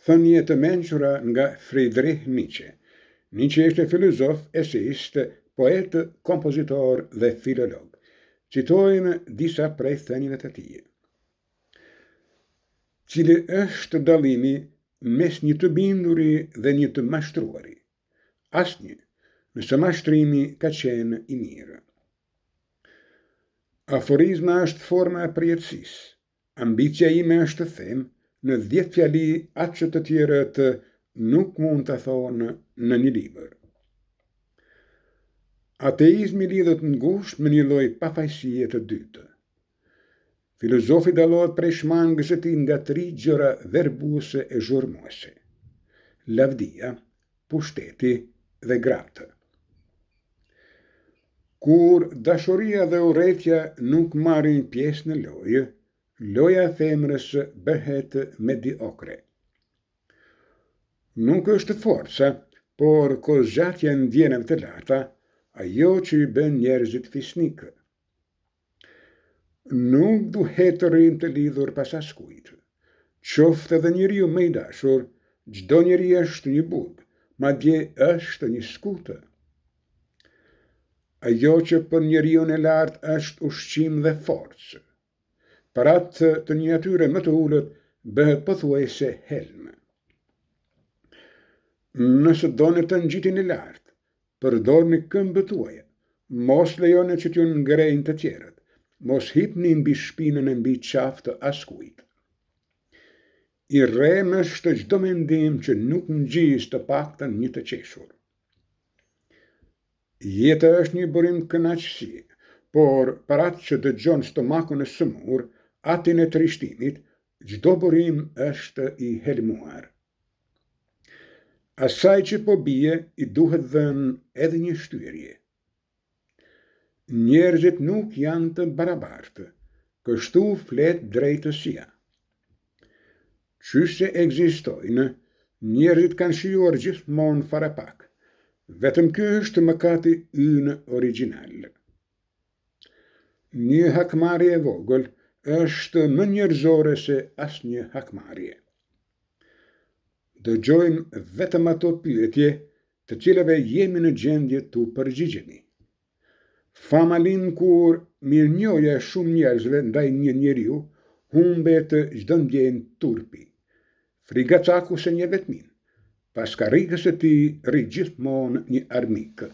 Thënie të mençura nga Friedrich Nietzsche. Nietzsche ishte filozof, eseist, poet, kompozitor dhe filolog. Citojmë disa prej thënieve të tij. Cili është dallimi mes një të binduri dhe një të mashtruari? Asnjë, nëse mashtrimi ka qenë i mirë. Aforizma është forma e përjetësisë. Ambicia ime është të them në 10 fjali atë që të tjerët nuk mund të thonë në një libër. Ateizmi lidhet ngushtë me një lloj pafajësie të dytë. Filozofi dallohet prej shmangës së tij nga 3 gjëra verbuese e zhurmuese: lavdia, pushteti dhe gratë. Kur dashuria dhe urrejtja nuk marrin pjesë në lojë, loja e femrës bëhet mediokre. Nuk është forca, por kozgjatja e ndjenjave të larta, ajo që i bën njerëzit fisnikë. Nuk duhet të rrim të lidhur pas askujt. Qoftë edhe njeriu më i dashur, çdo njeri është një bud, madje është një skutë. Ajo që për njeriun e lartë është ushqim dhe forcë, për atë të një natyre më të ulët bëhet pothuajse helm. Nëse doni të ngjiteni lart, përdorni këmbët tuaja, mos lejoni që t'ju ngrejnë të tjerët, mos hipni mbi shpinën e mbi qafë të askujt. I rrem është çdo mendim që nuk ngjis të paktën një të qeshur. Jeta është një burim kënaqësie, por për atë që dëgjon stomakun e sëmur, atin e trishtimit, çdo burim është i helmuar. Asaj që po bie i duhet dhënë edhe një shtyrje. Njerëzit nuk janë të barabartë, kështu flet drejtësia. Qyse ekzistojnë, njerëzit kanë shijuar gjithmonë farapak. Vetëm ky është mëkati ynë origjinal. Një hakmarrje e vogël është më njerëzore se asnjë hakmarrje. Dëgjojmë vetëm ato pyetje të cilave jemi në gjendje t'u përgjigjemi. Fama lind kur mirënjohja e shumë njerëzve ndaj një njeriu humbet çdo ndjenjë turpi. Frigacaku se një vetmin, pas karrikës së tij rri gjithmonë një armik.